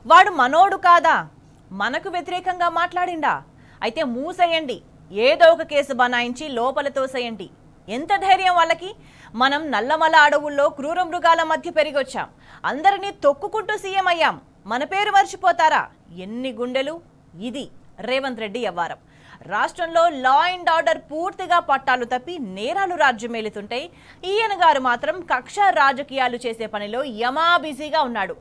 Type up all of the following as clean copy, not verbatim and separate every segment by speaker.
Speaker 1: వాడు మనోడు కాదా? మనకు వ్యతిరేకంగా మాట్లాడిండా? అయితే మూసేయండి, ఏదో ఒక కేసు బనాయించి లోపల తోసేయండి. ఎంత ధైర్యం వాళ్ళకి? మనం నల్లమల అడవుల్లో క్రూర మృగాల మధ్య పెరిగొచ్చాం, అందరినీ తొక్కుకుంటూ సీఎం అయ్యాం, మన పేరు మర్చిపోతారా? ఎన్ని గుండెలు! ఇది రేవంత్ రెడ్డి వ్యవహారం. రాష్ట్రంలో లా అండ్ ఆర్డర్ పూర్తిగా పట్టాలు తప్పి నేరాలు రాజ్యమేలుతుంటాయి. ఈయన గారు మాత్రం కక్ష రాజకీయాలు చేసే పనిలో యమా బిజీగా ఉన్నాడు.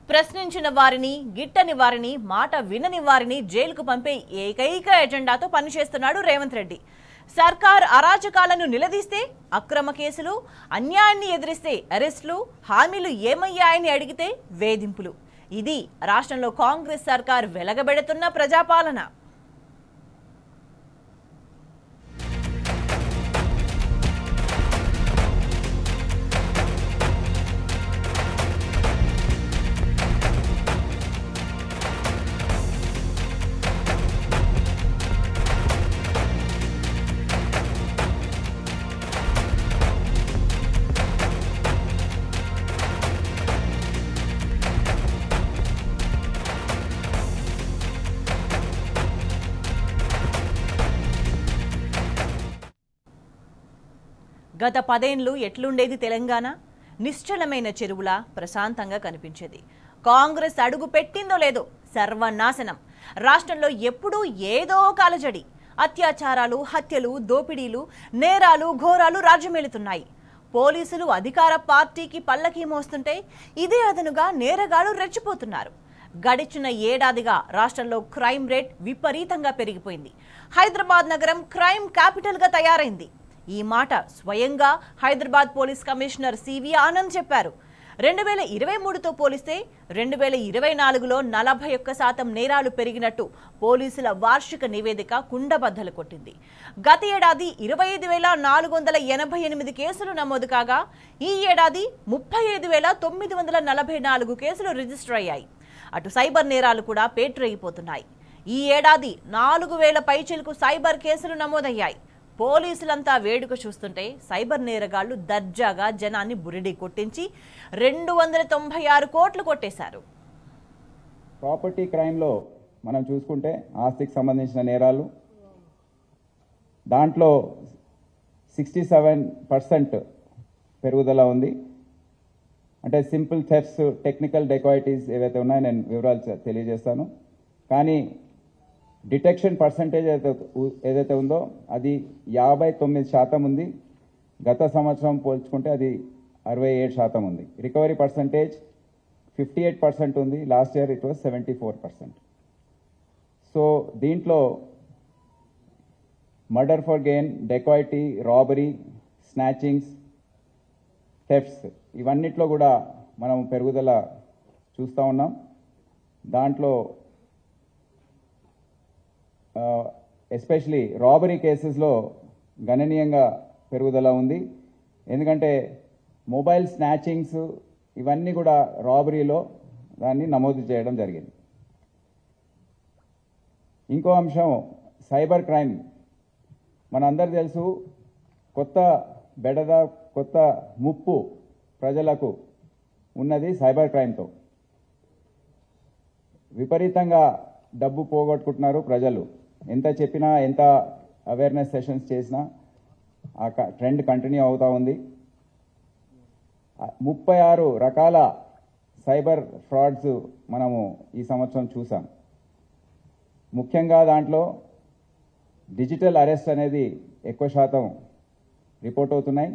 Speaker 1: ప్రశ్నించిన వారిని, గిట్టని వారిని, మాట వినని వారిని జైలుకు పంపే ఏకైక ఎజెండాతో పనిచేస్తున్నాడు రేవంత్ రెడ్డి. సర్కార్ అరాచకాలను నిలదీస్తే అక్రమ కేసులు, అన్యాయాన్ని ఎదిరిస్తే అరెస్టులు, హామీలు ఏమయ్యాయని అడిగితే వేధింపులు. ఇది రాష్ట్రంలో కాంగ్రెస్ సర్కార్ వెలగబెడుతున్న ప్రజాపాలన. గత 10 ఏళ్లు ఎట్లుండేది తెలంగాణ? నిశ్చలమైన చెరువులా ప్రశాంతంగా కనిపించేది. కాంగ్రెస్ అడుగు పెట్టిందో లేదో సర్వనాశనం. రాష్ట్రంలో ఎప్పుడూ ఏదో కాలజడి. అత్యాచారాలు, హత్యలు, దోపిడీలు, నేరాలు, ఘోరాలు రాజ్యమేలుతున్నాయి. పోలీసులు అధికార పార్టీకి పల్లకీ మోస్తుంటే ఇదే అదనుగా నేరగాళ్లు రెచ్చిపోతున్నారు. గడిచిన ఏడాదిగా రాష్ట్రంలో క్రైమ్ రేట్ విపరీతంగా పెరిగిపోయింది. హైదరాబాద్ నగరం క్రైమ్ క్యాపిటల్గా తయారైంది. ఈ మాట స్వయంగా Hyderabad police commissioner CV Anand చెప్పారు. 2023తో పోలిస్తే 2024లో 41% నేరాలు పెరిగినట్టు పోలీసుల వార్షిక నివేదిక కుండబద్దలు కొట్టింది. గత ఏడాది 25,488 కేసులు నమోదు కాగా ఈ ఏడాది 35,944 కేసులు రిజిస్టర్ అయ్యాయి. అటు సైబర్ నేరాలు కూడా పేట్రేగిపోతున్నాయి. ఈ ఏడాది 4,000 పైచిలకు సైబర్ కేసులు నమోదయ్యాయి. పోలీసులంతా వేడుక చూస్తుంటే సైబర్ నేరగాళ్లు దర్జాగా జనాన్ని బురిడి కొట్టించి 296 కోట్లు కొట్టేశారు.
Speaker 2: ప్రాపర్టీ క్రైమ్లో మనం చూసుకుంటే ఆస్తికి సంబంధించిన నేరాలు దాంట్లో 67% పెరుగుదల ఉంది. అంటే సింపుల్ థెఫ్ట్స్, టెక్నికల్ డెకాయిటీస్ ఏవైతే ఉన్నాయో నేను వివరాలు తెలియజేస్తాను. కానీ డిటెక్షన్ పర్సంటేజ్ ఏదైతే ఉందో అది 59% ఉంది. గత సంవత్సరం పోల్చుకుంటే అది 67% ఉంది. రికవరీ పర్సంటేజ్ 58% ఉంది. Last year it was 74%. So దీంట్లో murder for gain, dacoity, robbery, snatchings, thefts ఇవన్నిట్లో కూడా మనం పెరుగుదల చూస్తూ ఉన్నాం. దాంట్లో ఎస్పెషలీ రాబరీ కేసెస్లో గణనీయంగా పెరుగుదల ఉంది. ఎందుకంటే మొబైల్ స్నాచింగ్స్ ఇవన్నీ కూడా రాబరీలో దాన్ని నమోదు చేయడం జరిగింది. ఇంకో అంశం సైబర్ క్రైమ్. మనందరూ తెలుసు, కొత్త బెడద, కొత్త ముప్పు ప్రజలకు ఉన్నది సైబర్ క్రైమ్తో. విపరీతంగా డబ్బు పోగొట్టుకుంటున్నారు ప్రజలు. ఎంత చెప్పినా, ఎంత అవేర్నెస్ సెషన్స్ చేసినా ఆ ట్రెండ్ కంటిన్యూ అవుతూ ఉంది. 36 రకాల సైబర్ ఫ్రాడ్స్ మనము ఈ సంవత్సరం చూసాం. ముఖ్యంగా దాంట్లో డిజిటల్ అరెస్ట్ అనేది ఎక్కువ శాతం రిపోర్ట్ అవుతున్నాయి.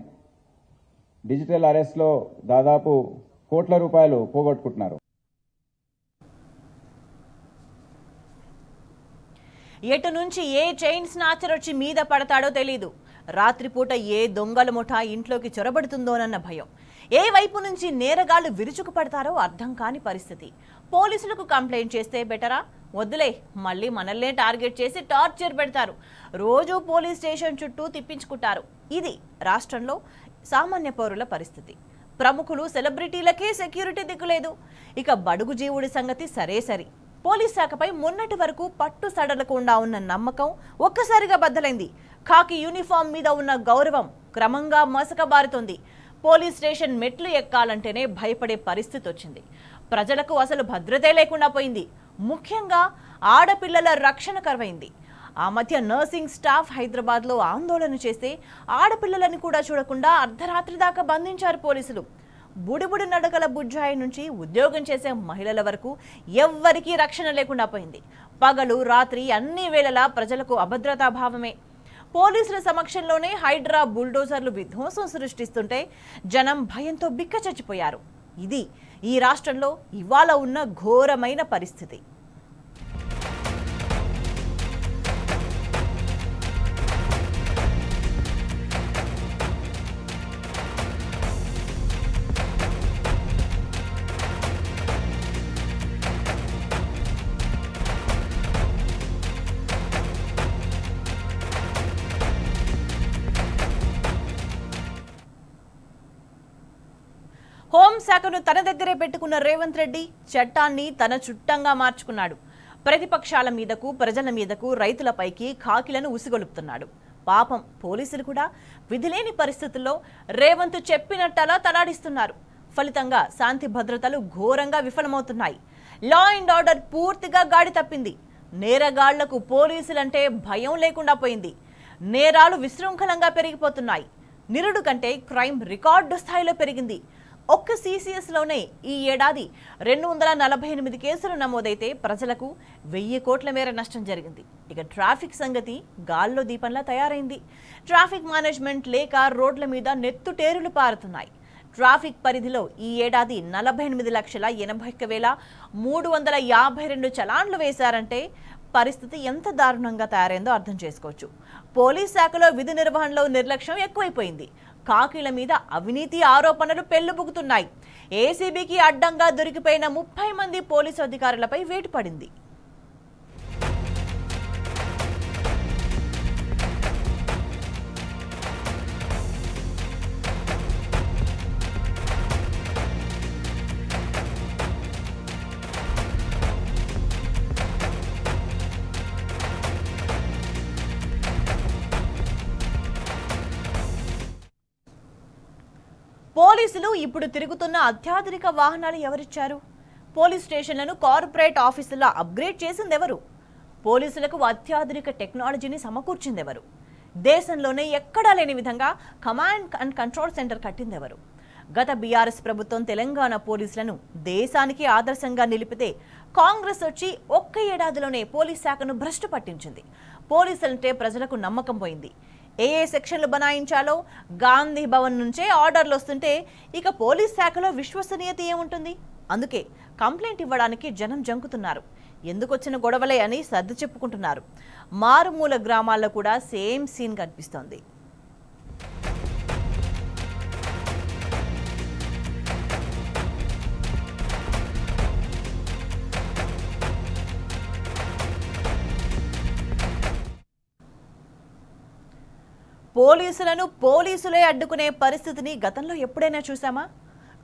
Speaker 2: డిజిటల్ అరెస్ట్లో దాదాపు కోట్ల రూపాయలు పోగొట్టుకుంటున్నారు.
Speaker 1: ఎటు నుంచి ఏ చైన్ స్నాచర్ వచ్చి మీద పడతాడో తెలీదు. రాత్రిపూట ఏ దొంగల ముఠా ఇంట్లోకి చొరబడుతుందోనన్న భయం. ఏ వైపు నుంచి నేరగాళ్లు విరుచుకు పడతారో అర్థం కాని పరిస్థితి. పోలీసులకు కంప్లైంట్ చేస్తే బెటరా? వద్దులే, మళ్ళీ మనల్నే టార్గెట్ చేసి టార్చర్ పెడతారు. రోజు పోలీస్ స్టేషన్ చుట్టూ తిప్పించుకుంటారు. ఇది రాష్ట్రంలో సామాన్య పౌరుల పరిస్థితి. ప్రముఖులు, సెలబ్రిటీలకే సెక్యూరిటీ దిక్కులేదు. ఇక బడుగు జీవుడి సంగతి సరే సరి. పోలీస్ శాఖపై మొన్నటి వరకు పట్టు సడలకుండా ఉన్న నమ్మకం ఒక్కసారిగా బద్దలైంది. ఖాకీ యూనిఫామ్ మీద ఉన్న గౌరవం క్రమంగా మసకబారుతోంది. పోలీస్ స్టేషన్ మెట్లు ఎక్కాలంటేనే భయపడే పరిస్థితి వచ్చింది. ప్రజలకు అసలు భద్రతే లేకుండా పోయింది. ముఖ్యంగా ఆడపిల్లల రక్షణ కరువైంది. ఆ మధ్య నర్సింగ్ స్టాఫ్ హైదరాబాద్లో ఆందోళన చేస్తే ఆడపిల్లలను కూడా చూడకుండా అర్ధరాత్రి దాకా బంధించారు పోలీసులు. బుడిబుడి నడకల బుజ్జాయి నుంచి ఉద్యోగం చేసే మహిళల వరకు ఎవ్వరికీ రక్షణ లేకుండా పోయింది. పగలు రాత్రి అన్ని వేళలా ప్రజలకు అభద్రతా భావమే. పోలీసుల సమక్షంలోనే హైడ్రా బుల్డోజర్లు విధ్వంసం సృష్టిస్తుంటే జనం భయంతో బిక్క చచ్చిపోయారు. ఇది ఈ రాష్ట్రంలో ఇవాళ ఉన్న ఘోరమైన పరిస్థితి. హోంశాఖను తన దగ్గరే పెట్టుకున్న రేవంత్ రెడ్డి చట్టాన్ని తన చుట్టంగా మార్చుకున్నాడు. ప్రతిపక్షాల మీదకు, ప్రజల మీదకు, రైతులపైకి కాకిలను ఉసిగొలుపుతున్నాడు. పాపం పోలీసులు కూడా విధిలేని పరిస్థితుల్లో రేవంత్ చెప్పినట్టలా తలాడిస్తున్నారు. ఫలితంగా శాంతి భద్రతలు ఘోరంగా విఫలమవుతున్నాయి. లా అండ్ ఆర్డర్ పూర్తిగా గాడి తప్పింది. నేరగాళ్లకు పోలీసులంటే భయం లేకుండా పోయింది. నేరాలు విశృంఖలంగా పెరిగిపోతున్నాయి. నిరుడు కంటే క్రైమ్ రికార్డు స్థాయిలో పెరిగింది. ఒక్క CCSలోనే ఈ ఏడాది 248 కేసులు నమోదైతే ప్రజలకు 1000 కోట్ల మేర నష్టం జరిగింది. ఇక ట్రాఫిక్ సంగతి గాల్లో దీపంలా తయారైంది. ట్రాఫిక్ మేనేజ్మెంట్ లేక రోడ్ల మీద నెత్తుటేరులు పారుతున్నాయి. ట్రాఫిక్ పరిధిలో ఈ ఏడాది 48,81,352 చలాన్లు వేశారంటే పరిస్థితి ఎంత దారుణంగా తయారైందో అర్థం చేసుకోవచ్చు. పోలీస్ శాఖలో విధి నిర్వహణలో నిర్లక్ష్యం ఎక్కువైపోయింది. కాకిల మీద అవినీతి ఆరోపణలు పెళ్లుబుకుతున్నాయి. ఏసీబీకి అడ్డంగా దొరికిపోయిన 30 మంది పోలీసు అధికారులపై వేటు పడింది. పోలీసులు ఇప్పుడు తిరుగుతున్న అత్యాధునిక వాహనాలు ఎవరిచ్చారు? పోలీస్ స్టేషన్లను కార్పొరేట్ ఆఫీసుల్లో అప్గ్రేడ్ చేసింది ఎవరు? పోలీసులకు అత్యాధునిక టెక్నాలజీని సమకూర్చింది ఎవరు? దేశంలోనే ఎక్కడా లేని విధంగా కమాండ్ అండ్ కంట్రోల్ సెంటర్ కట్టింది ఎవరు? గత బీఆర్ఎస్ ప్రభుత్వం తెలంగాణ పోలీసులను దేశానికి ఆదర్శంగా నిలిపితే కాంగ్రెస్ వచ్చి ఒక్క ఏడాదిలోనే పోలీస్ శాఖను భ్రష్టు పట్టించింది. పోలీసులంటే ప్రజలకు నమ్మకం పోయింది. ఏ సెక్షన్లు బనాయించాలో గాంధీ భవన్ నుంచే ఆర్డర్లు వస్తుంటే ఇక పోలీస్ శాఖలో విశ్వసనీయత ఏముంటుంది? అందుకే కంప్లైంట్ ఇవ్వడానికి జనం జంకుతున్నారు. ఎందుకొచ్చిన గొడవలే అని సర్ది చెప్పుకుంటున్నారు. మారుమూల గ్రామాల్లో కూడా సేమ్ సీన్ కనిపిస్తోంది. పోలీసులను పోలీసులే అడ్డుకునే పరిస్థితిని గతంలో ఎప్పుడైనా చూసామా?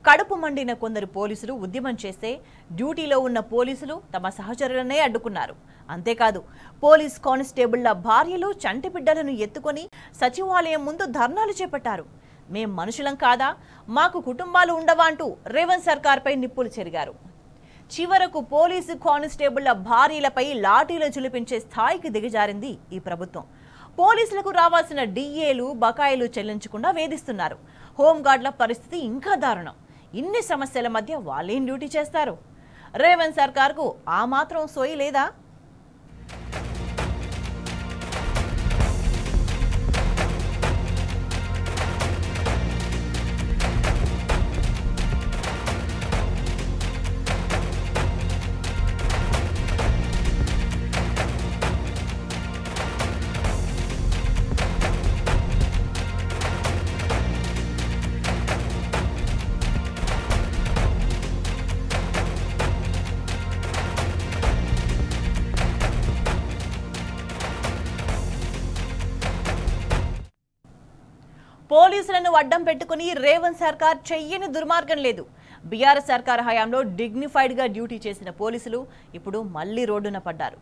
Speaker 1: కడుపు మండిన కొందరు పోలీసులు ఉద్యమం చేస్తే డ్యూటీలో ఉన్న పోలీసులు తమ సహచరులనే అడ్డుకున్నారు. అంతేకాదు పోలీస్ కానిస్టేబుళ్ల భార్యలు చంటి బిడ్డలను ఎత్తుకొని సచివాలయం ముందు ధర్నాలు చేపట్టారు. మేం మనుషులం కాదా, మాకు కుటుంబాలు ఉండవా అంటూ రేవంత్ సర్కార్పై నిప్పులు చెరిగారు. చివరకు పోలీసు కానిస్టేబుళ్ల భార్యలపై లాఠీలు చులిపించే స్థాయికి దిగజారింది ఈ ప్రభుత్వం. పోలీసులకు రావాల్సిన డిఏలు బకాయిలు చెల్లించకుండా వేధిస్తున్నారు. హోంగార్డుల పరిస్థితి ఇంకా దారుణం. ఇన్ని సమస్యల మధ్య వాళ్ళేం డ్యూటీ చేస్తారు? రేవంత్ సర్కార్కు ఆ మాత్రం సోయి లేదా? పోలీసులను అడ్డం పెట్టుకుని రేవంత్ సర్కార్ చెయ్యని దుర్మార్గం లేదు. బీఆర్ఎస్ సర్కార్ హయాంలో డిగ్నిఫైడ్గా డ్యూటీ చేసిన పోలీసులు ఇప్పుడు మళ్లీ రోడ్డున పడ్డారు.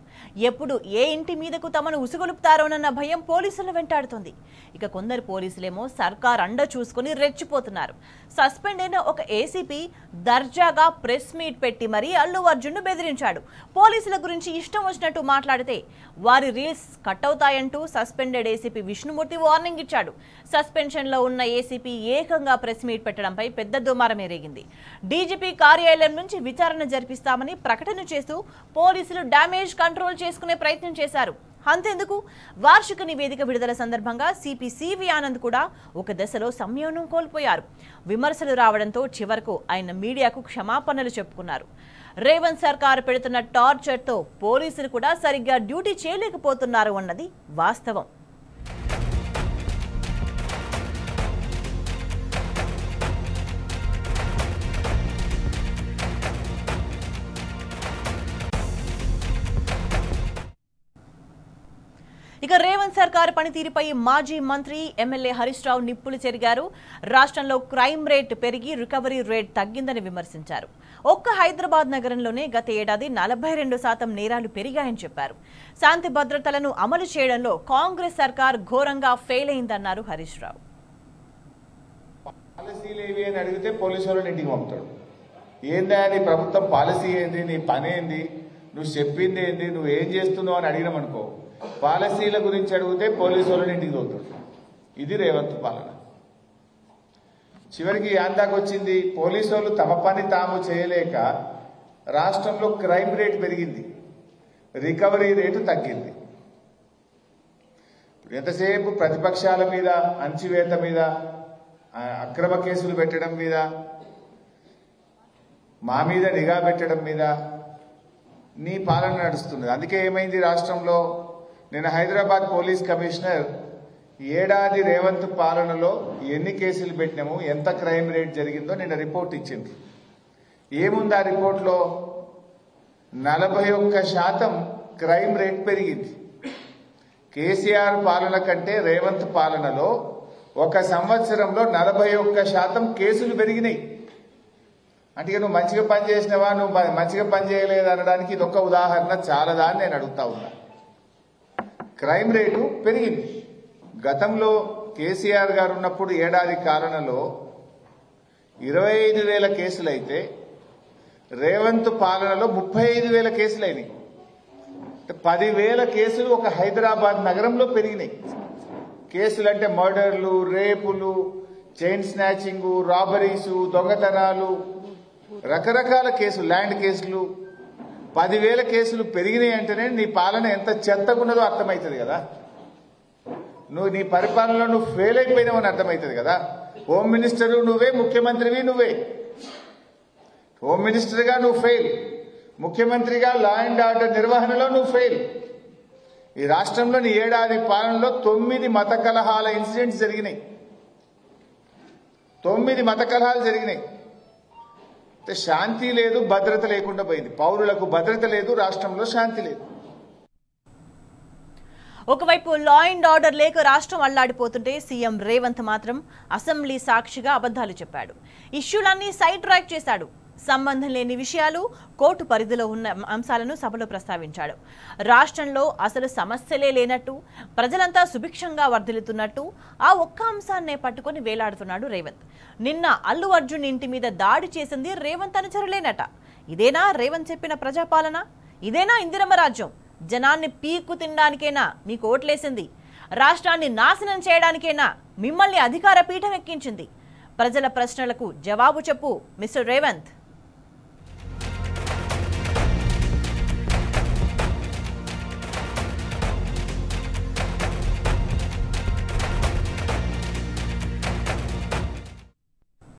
Speaker 1: ఎప్పుడు ఏ ఇంటి మీదకు తమను ఉసుగొలుపుతారోనన్న భయం పోలీసులను వెంటాడుతోంది. ఇక కొందరు పోలీసులేమో సర్కార్ అండ చూసుకుని రెచ్చిపోతున్నారు. సస్పెండ్ అయిన ఒక ఏసీపీ దర్జాగా ప్రెస్ మీట్ పెట్టి మరీ అల్లు అర్జున్ను బెదిరించాడు. పోలీసుల గురించి ఇష్టం వచ్చినట్టు మాట్లాడితే వారి రీల్స్ కట్ అవుతాయంటూ సస్పెండెడ్ ఏసీపీ విష్ణుమూర్తి వార్నింగ్ ఇచ్చాడు. సస్పెన్షన్లో ఉన్న ఏసీపీ ఏకంగా ప్రెస్ మీట్ పెట్టడంపై పెద్ద దుమారమే రేగింది. డీజీపీ కార్యాలయం నుంచి విచారణ జరిపిస్తామని ప్రకటన చేస్తూ పోలీసులు డ్యామేజ్ కంట్రోల్ చేసుకునే ప్రయత్నం చేశారు. అంతెందుకు, వార్షిక నివేదిక విడుదల సందర్భంగా సిపి సివి ఆనంద్ కూడా ఒక దశలో సంయమనం కోల్పోయారు. విమర్శలు రావడంతో చివరకు ఆయన మీడియాకు క్షమాపణలు చెప్పుకున్నారు. రేవంత్ సర్కారు పెడుతున్న టార్చర్తో పోలీసులు కూడా సరిగ్గా డ్యూటీ చేయలేకపోతున్నారు అన్నది వాస్తవం. ఇక రేవంత్ సర్కార్ పనితీరుపై మాజీ మంత్రి ఎమ్మెల్యే హరీష్ రావు నిప్పులు చెరిగారు. రాష్ట్రంలో క్రైమ్ రేట్ పెరిగి రికవరీ రేట్ తగ్గిందని విమర్శించారు. ఒక్క హైదరాబాద్ నగరంలోనే గత ఏడాది 42% నేరాలు పెరిగాయని చెప్పారు. శాంతి భద్రతలను అమలు చేయడంలో కాంగ్రెస్ సర్కార్ ఘోరంగా ఫెయిల్ అయిందన్నారు హరీష్ రావు.
Speaker 3: పాలసీలేవి అని అడిగితే పోలీసు వాళ్ళని ఇంటికి పంపుతాడు. ఏందా నీ ప్రభుత్వం పాలసీ ఏంది, నీ పని ఏంది, నువ్వు చెప్పింది ఏంది, నువ్వు ఏం చేస్తున్నావు అని అడిగినామనుకో, పాలసీల గురించి అడిగితే పోలీసు వాళ్ళని ఇంటికి తోలుతాడు. ఇది రేవంత్ పాలన. చివరికి యాందాకు వచ్చింది, పోలీసు వాళ్ళు తమ పని తాము చేయలేక రాష్ట్రంలో క్రైమ్ రేట్ పెరిగింది, రికవరీ రేటు తగ్గింది. ఎంతసేపు ప్రతిపక్షాల మీద అణచివేత మీద, అక్రమ కేసులు పెట్టడం మీద, మా మీద నిఘా పెట్టడం మీద నీ పాలన నడుస్తుంది. అందుకే ఏమైంది రాష్ట్రంలో, నిన్న హైదరాబాద్ పోలీస్ కమిషనర్ ఏడాది రేవంత్ పాలనలో ఎన్ని కేసులు పెట్టినాము, ఎంత క్రైమ్ రేట్ జరిగిందో నిన్న రిపోర్ట్ ఇచ్చింది. ఏముంది ఆ రిపోర్ట్లో? 41% క్రైమ్ రేట్ పెరిగింది. కేసీఆర్ పాలన కంటే రేవంత్ పాలనలో ఒక సంవత్సరంలో 41% కేసులు పెరిగినాయి. అంటే నువ్వు మంచిగా పని చేసినవా, నువ్వు మంచిగా పని చేయలేదు అనడానికి ఇది ఒక ఉదాహరణ చాలదా అని నేను అడుగుతా ఉన్నా. క్రైమ్ రేటు పెరిగింది. గతంలో కేసీఆర్ గారు ఉన్నప్పుడు ఏడాది కాలంలో 25,000 కేసులైతే రేవంత్ పాలనలో 35,000 కేసులైనాయి. 10,000 కేసులు ఒక హైదరాబాద్ నగరంలో పెరిగినాయి. కేసులు అంటే మర్డర్లు, రేపులు, చైన్ స్నాచింగ్, రాబరీసు, దొంగతనాలు, రకరకాల కేసులు, ల్యాండ్ కేసులు, 10,000 కేసులు పెరిగినాయి అంటేనే నీ పాలన ఎంత చెత్తగున్నదో అర్థమవుతుంది కదా. నువ్వు నీ పరిపాలనలో నువ్వు ఫెయిల్ అయిపోయినావని అర్థమవుతుంది కదా. హోమ్ మినిస్టరు నువ్వే, ముఖ్యమంత్రివి నువ్వే. హోమ్ మినిస్టర్గా నువ్వు ఫెయిల్, ముఖ్యమంత్రిగా లా అండ్ ఆర్డర్ నిర్వహణలో నువ్వు ఫెయిల్. ఈ రాష్ట్రంలో నీ ఏడాది పాలనలో 9 మత కలహాల ఇన్సిడెంట్స్ జరిగినాయి. 9 మత కలహాలు జరిగినాయి. శాంతి లేదు, భద్రత లేకుండా పోయింది. పౌరులకు భద్రత లేదు, రాష్ట్రంలో శాంతి లేదు.
Speaker 1: ఒకవైపు లా అండ్ ఆర్డర్ లేక రాష్ట్రం అల్లాడిపోతుంటే సీఎం రేవంత్ మాత్రం అసెంబ్లీ సాక్షిగా అబద్ధాలు చెప్పాడు. ఇష్యూలన్నీ సైడ్ ట్రాక్ చేశాడు. సంబంధం లేని విషయాలు, కోర్టు పరిధిలో ఉన్న అంశాలను సభలో ప్రస్తావించాడు. రాష్ట్రంలో అసలు సమస్యలే లేనట్టు, ప్రజలంతా సుభిక్షంగా వర్ధిల్లుతున్నట్టు ఆ ఒక్క అంశాన్నే పట్టుకొని వేలాడుతున్నాడు రేవంత్. నిన్న అల్లు అర్జున్ ఇంటి మీద దాడి చేసింది రేవంత్ అనుచరులేనట. ఇదేనా రేవంత్ చెప్పిన ప్రజాపాలన? ఇదేనా ఇందిరమ్మ రాజ్యం? జనాన్ని పీక్కు తినడానికేనా మీకు ఓట్లేసింది? రాష్ట్రాన్ని నాశనం చేయడానికేనా మిమ్మల్ని అధికార పీఠం ఎక్కించింది? ప్రజల ప్రశ్నలకు జవాబు చెప్పు మిస్టర్ రేవంత్.